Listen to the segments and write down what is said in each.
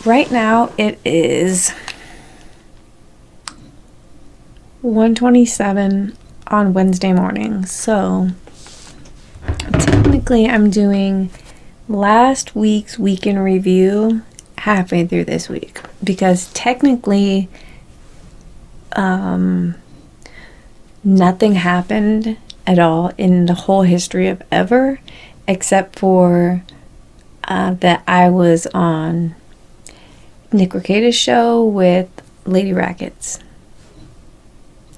right now it is 1:27 on Wednesday morning. So technically I'm doing last week's week in review halfway through this week, because technically nothing happened at all in the whole history of ever, except for that I was on Nick Ricada's show with Lady Rackets.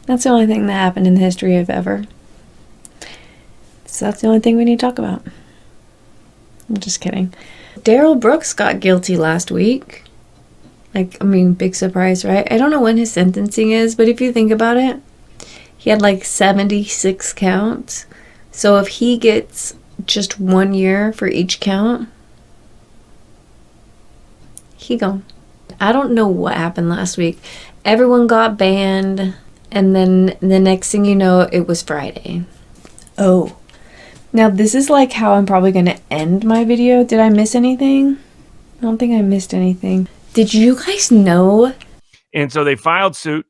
That's the only thing that happened in the history of ever. So that's the only thing we need to talk about. I'm just kidding. Daryl Brooks got guilty last week. Like, I mean, big surprise, right? I don't know when his sentencing is, but if you think about it, he had like 76 counts. So if he gets just 1 year for each count, he gone. I don't know what happened last week. Everyone got banned, and then the next thing you know, it was Friday. Oh. Now this is like how I'm probably going to end my video. Did I miss anything? I don't think I missed anything. Did you guys know? And so they filed suit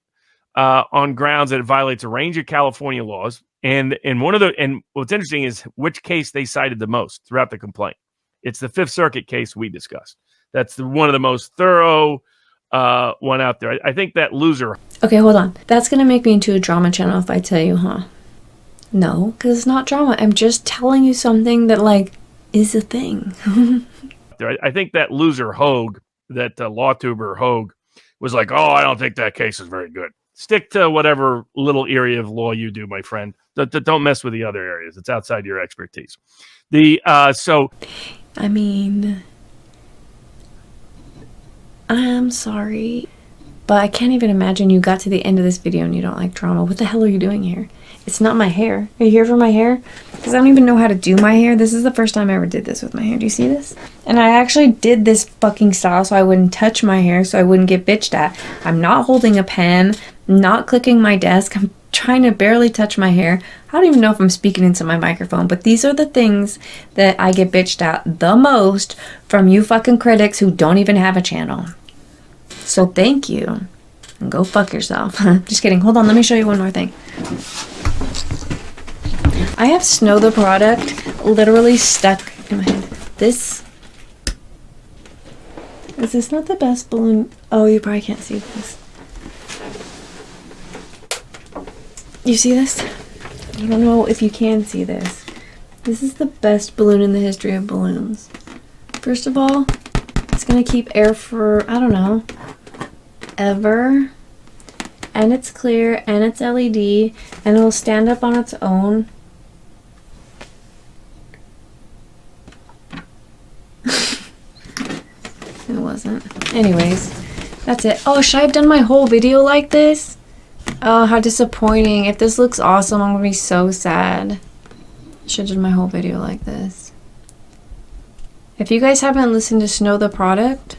on grounds that it violates a range of California laws. And what's interesting is which case they cited the most throughout the complaint. It's the Fifth Circuit case we discussed. That's one of the most thorough one out there. I think that loser. Okay, hold on. That's going to make me into a drama channel if I tell you, huh? No, because it's not drama. I'm just telling you something that, like, is a thing. I think that loser Hogue, that LAWTUBER Hogue, was like, oh, I don't think that case is very good. Stick to whatever little area of law you do, my friend. Don't mess with the other areas. It's outside your expertise. I mean, I'm sorry, but I can't even imagine you got to the end of this video and you don't like drama. What the hell are you doing here? It's not my hair. Are you here for my hair? Because I don't even know how to do my hair. This is the first time I ever did this with my hair. Do you see this? And I actually did this fucking style so I wouldn't touch my hair, so I wouldn't get bitched at. I'm not holding a pen, not clicking my desk. I'm trying to barely touch my hair. I don't even know if I'm speaking into my microphone, but these are the things that I get bitched at the most from you fucking critics who don't even have a channel. So thank you. And go fuck yourself. Just kidding. Hold on. Let me show you one more thing. I have Snow the product literally stuck in my head. Is this not the best balloon? Oh, you probably can't see this. You see this? I don't know if you can see this. This is the best balloon in the history of balloons. First of all, it's gonna keep air for, I don't know, ever. And it's clear, and it's LED, and it'll stand up on its own. It wasn't. Anyways, that's it. Oh, should I have done my whole video like this? Oh, how disappointing. If this looks awesome, I'm gonna be so sad. Should have done my whole video like this. If you guys haven't listened to Snow the product,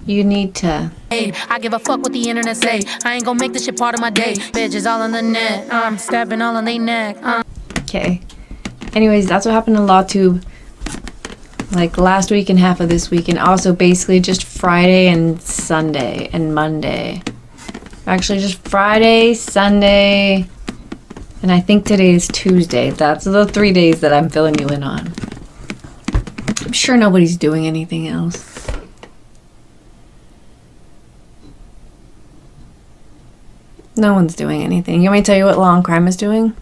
you need to. Hey, I give a fuck what the internet say. I ain't gonna make this shit part of my day. Bitches all on the net. I'm stabbing all on they neck. Okay. Anyways, that's what happened to LAWTUBE. Like last week and half of this week, and also basically just Friday and Sunday and Monday. Actually, just Friday, Sunday, and I think today is Tuesday. That's the 3 days that I'm filling you in on. I'm sure nobody's doing anything else. No one's doing anything. You want me to tell you what Law and Crime is doing?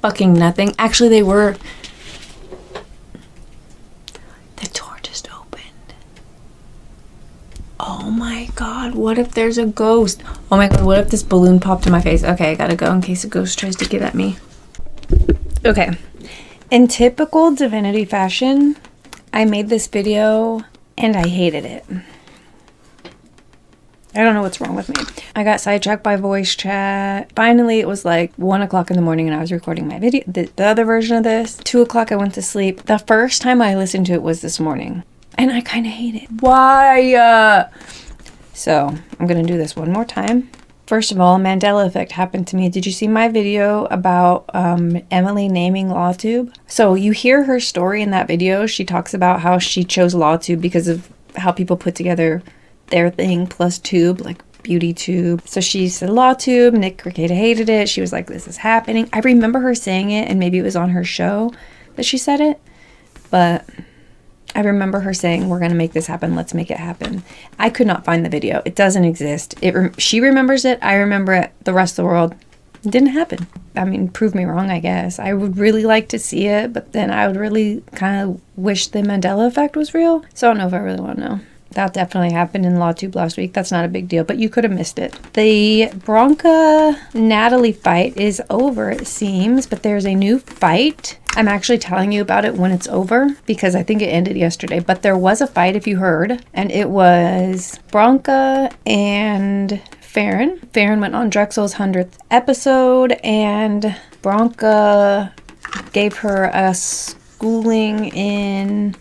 Fucking nothing. Actually, they were. The door just opened. Oh my god, what if there's a ghost? Oh my god, what if this balloon popped in my face? Okay, I gotta go in case a ghost tries to get at me. Okay. In typical Divinity fashion, I made this video and I hated it. I don't know what's wrong with me. I got sidetracked by voice chat. Finally, it was like 1 o'clock in the morning and I was recording my video, the other version of this. 2 o'clock I went to sleep. The first time I listened to it was this morning. And I kind of hate it. Why? So, I'm going to do this one more time. First of all, Mandela effect happened to me. Did you see my video about Emily naming LAWTUBE? So, you hear her story in that video. She talks about how she chose LAWTUBE because of how people put together their thing plus tube, like beauty tube. So she said LAWTUBE. Nick Ricada hated it. She was like, this is happening. I remember her saying it, and maybe it was on her show that she said it, but I remember her saying, we're going to make this happen. Let's make it happen. I could not find the video. It doesn't exist. She remembers it. I remember it. The rest of the world, it didn't happen. I mean, prove me wrong, I guess. I would really like to see it, but then I would really kind of wish the Mandela effect was real. So I don't know if I really want to know. That definitely happened in LawTube last week. That's not a big deal, but you could have missed it. The Bronca-Natalie fight is over, it seems, but there's a new fight. I'm actually telling you about it when it's over because I think it ended yesterday, but there was a fight, if you heard, and it was Bronca and Farron. Farron went on Drexel's 100th episode, and Bronca gave her a schooling in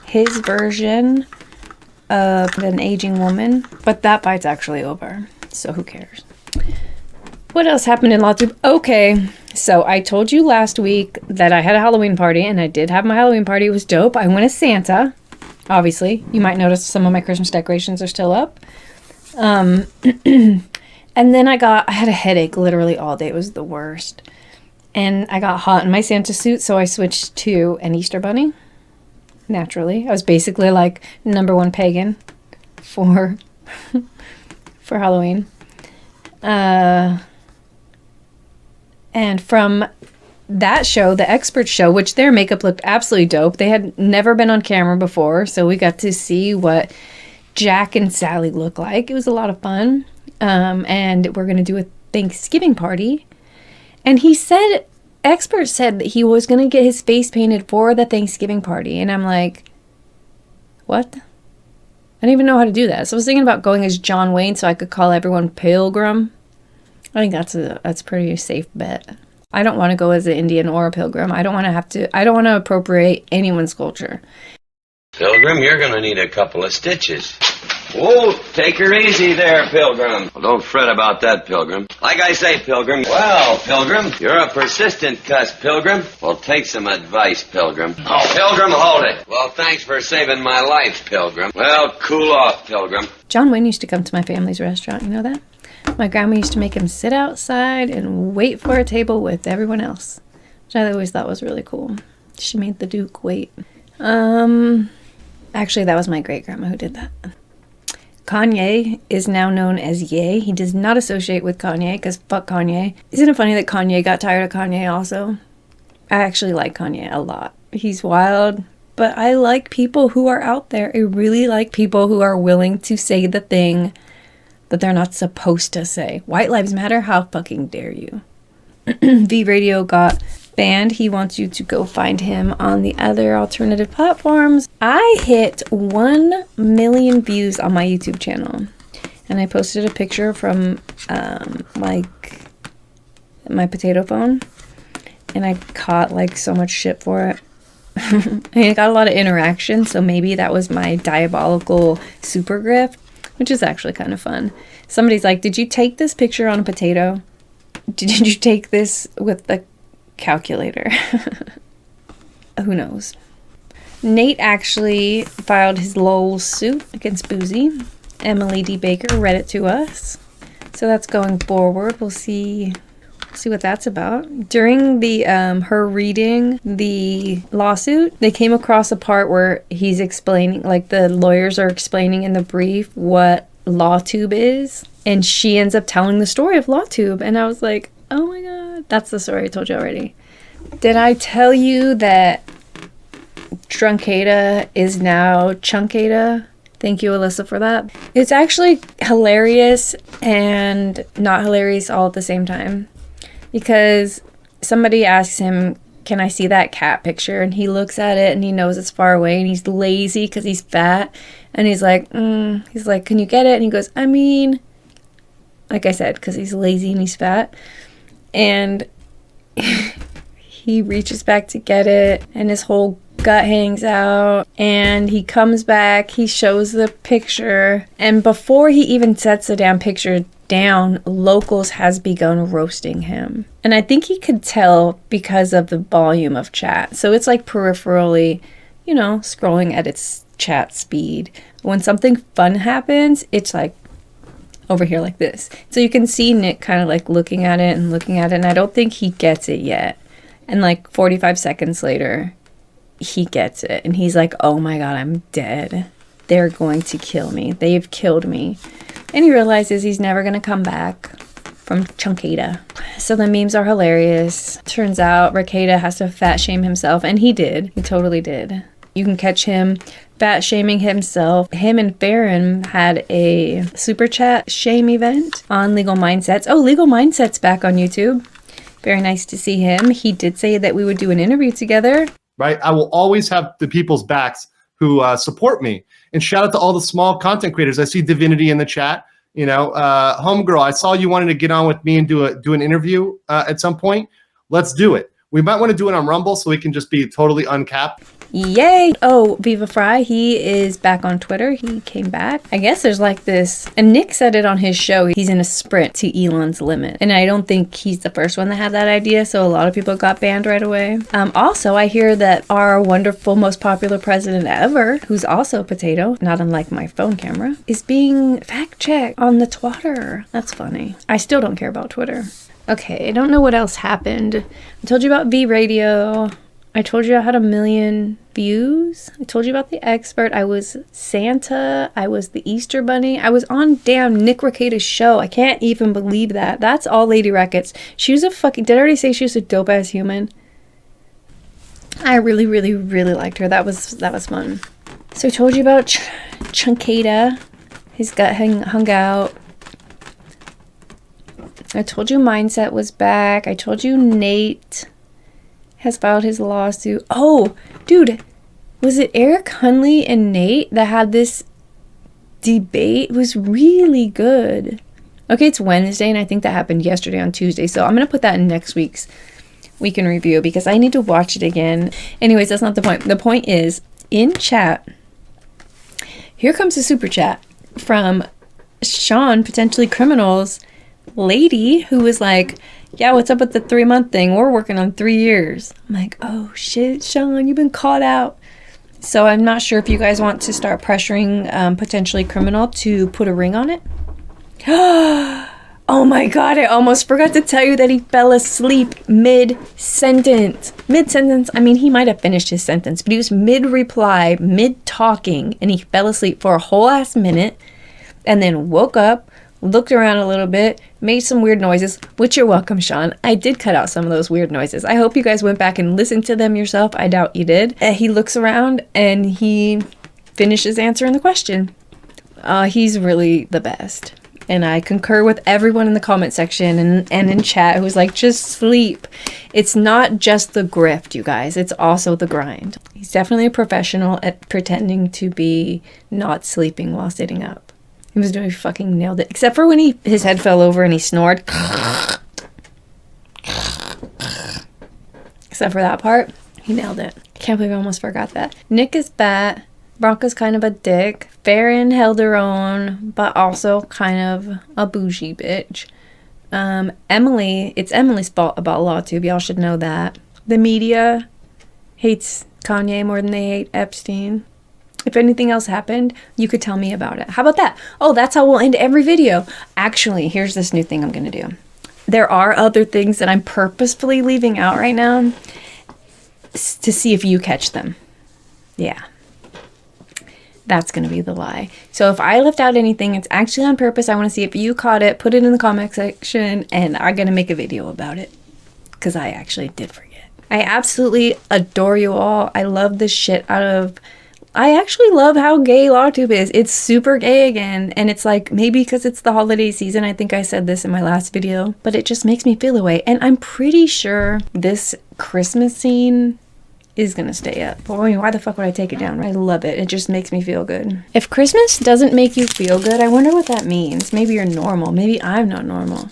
his version of an aging woman, but that fight's actually over, so who cares? What else happened in LawTube? Okay, so I told you last week that I had a Halloween party, and I did have my Halloween party. It was dope. I went as Santa, obviously. You might notice some of my Christmas decorations are still up. And then I had a headache literally all day. It was the worst. And I got hot in my Santa suit, so I switched to an Easter bunny. Naturally. I was basically like #1 pagan for Halloween. And from that show, the expert show, which their makeup looked absolutely dope. They had never been on camera before, so we got to see what Jack and Sally look like. It was a lot of fun. And we're going to do a Thanksgiving party. And expert said that he was going to get his face painted for the Thanksgiving party. And I'm like, what? I didn't even know how to do that. So I was thinking about going as John Wayne so I could call everyone Pilgrim. I think that's a pretty safe bet. I don't want to go as an Indian or a Pilgrim. I don't want to appropriate anyone's culture. Pilgrim, you're going to need a couple of stitches. Whoa, take her easy there, Pilgrim. Well, don't fret about that, Pilgrim. Like I say, Pilgrim. Well, Pilgrim, you're a persistent cuss, Pilgrim. Well, take some advice, Pilgrim. Oh, Pilgrim, hold it. Well, thanks for saving my life, Pilgrim. Well, cool off, Pilgrim. John Wayne used to come to my family's restaurant, you know that? My grandma used to make him sit outside and wait for a table with everyone else, which I always thought was really cool. She made the Duke wait. Actually, that was my great-grandma who did that. Kanye is now known as Ye. He does not associate with Kanye because fuck Kanye. Isn't it funny that Kanye got tired of Kanye also? I actually like Kanye a lot. He's wild, but I like people who are out there. I really like people who are willing to say the thing that they're not supposed to say. White lives matter? How fucking dare you? VRADIO got banned. He wants you to go find him on the other alternative platforms. I hit 1 million views on my YouTube channel, and I posted a picture from like my potato phone, and I caught like so much shit for it. I got a lot of interaction, so maybe that was my diabolical super grift, which is actually kind of fun. Somebody's like, did you take this picture on a potato? Did you take this with the calculator? Who knows? Nate actually filed his LOL suit against Boozy. Emily D. Baker read it to us. So that's going forward. We'll see what that's about. During the her reading the lawsuit, they came across a part where he's explaining, like the lawyers are explaining in the brief what LawTube is, and she ends up telling the story of LawTube, and I was like, oh my god, that's the story I told you already. Did I tell you that Drunkada is now Chunkada? Thank you, Alyssa, for that. It's actually hilarious and not hilarious all at the same time, because somebody asks him, can I see that cat picture? And he looks at it and he knows it's far away, and he's lazy because he's fat, and he's like, can you get it? And he goes, I mean, like I said, because he's lazy and he's fat. And he reaches back to get it, and his whole gut hangs out, and he comes back, he shows the picture, and before he even sets the damn picture down, Locals has begun roasting him. And I think he could tell because of the volume of chat. So it's like peripherally, scrolling at its chat speed. When something fun happens, it's like over here like this. So you can see Nick kind of like looking at it, and I don't think he gets it yet. And like 45 seconds later, he gets it. And he's like, oh my God, I'm dead. They're going to kill me. They've killed me. And he realizes he's never going to come back from Chunkada. So the memes are hilarious. Turns out Rakeda has to fat shame himself. And he did. He totally did. You can catch him fat shaming himself. Him and Farron had a super chat shame event on Legal Mindsets. Oh, Legal Mindsets back on YouTube. Very nice to see him. He did say that we would do an interview together. Right? I will always have the people's backs who support me. And shout out to all the small content creators. I see Divinity in the chat. You know, homegirl, I saw you wanted to get on with me and do an interview at some point. Let's do it. We might want to do it on Rumble so we can just be totally uncapped. Yay! Oh, Viva Fry, he is back on Twitter. He came back. I guess there's like this, and Nick said it on his show, he's in a sprint to Elon's limit. And I don't think he's the first one that had that idea, so a lot of people got banned right away. Also, I hear that our wonderful, most popular president ever, who's also a potato, not unlike my phone camera, is being fact-checked on the Twitter. That's funny. I still don't care about Twitter. Okay, I don't know what else happened. I told you about VRADIO. I told you I had 1 million views. I told you about the expert. I was Santa. I was the Easter Bunny. I was on damn Nick Rakeda's show. I can't even believe that. That's all Lady Rackets. She was a fucking... Did I already say she was a dope-ass human? I really, really, really liked her. That was fun. So I told you about Chunkada. His gut hung out. I told you Mindset was back. I told you Nate has filed his lawsuit. Oh, dude, was it Eric Hunley and Nate that had this debate? It was really good. Okay, it's Wednesday, and I think that happened yesterday on Tuesday, so I'm going to put that in next week's Week in Review because I need to watch it again. Anyways, that's not the point. The point is, in chat, here comes a super chat from Sean, Potentially Criminals lady, who was like, yeah, what's up with the 3-month thing? We're working on 3 years. I'm like, oh shit, Sean, you've been caught out. So I'm not sure if you guys want to start pressuring Potentially Criminal to put a ring on it. Oh my God, I almost forgot to tell you that he fell asleep mid-sentence. Mid-sentence, I mean, he might have finished his sentence, but he was mid-reply, mid-talking, and he fell asleep for a whole ass minute and then woke up, looked around a little bit, made some weird noises, which you're welcome, Sean. I did cut out some of those weird noises. I hope you guys went back and listened to them yourself. I doubt you did. He looks around and he finishes answering the question. He's really the best. And I concur with everyone in the comment section and in chat who's like, just sleep. It's not just the grift, you guys. It's also the grind. He's definitely a professional at pretending to be not sleeping while sitting up. He was doing fucking nailed it. Except for when his head fell over and he snored. Except for that part, he nailed it. Can't believe I almost forgot that. Nick is bat. Bronca's kind of a dick. Farron held her own, but also kind of a bougie bitch. Emily, it's Emily's fault about LawTube. Y'all should know that. The media hates Kanye more than they hate Epstein. If anything else happened, you could tell me about it. How about that? Oh, that's how we'll end every video. Actually, here's this new thing I'm going to do. There are other things that I'm purposefully leaving out right now to see if you catch them. Yeah. That's going to be the lie. So if I left out anything, it's actually on purpose. I want to see if you caught it. Put it in the comment section, and I'm going to make a video about it. Because I actually did forget. I absolutely adore you all. I love this shit out of... I actually love how gay LawTube is. It's super gay again. And it's like, maybe because it's the holiday season. I think I said this in my last video. But it just makes me feel away. And I'm pretty sure this Christmas scene is going to stay up. I mean, why the fuck would I take it down? I love it. It just makes me feel good. If Christmas doesn't make you feel good, I wonder what that means. Maybe you're normal. Maybe I'm not normal.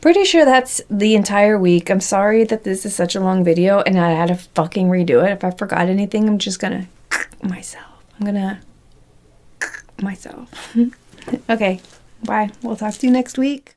Pretty sure that's the entire week. I'm sorry that this is such a long video and I had to fucking redo it. If I forgot anything, I'm just going to... myself. I'm gonna myself. Okay, bye. We'll talk to you next week.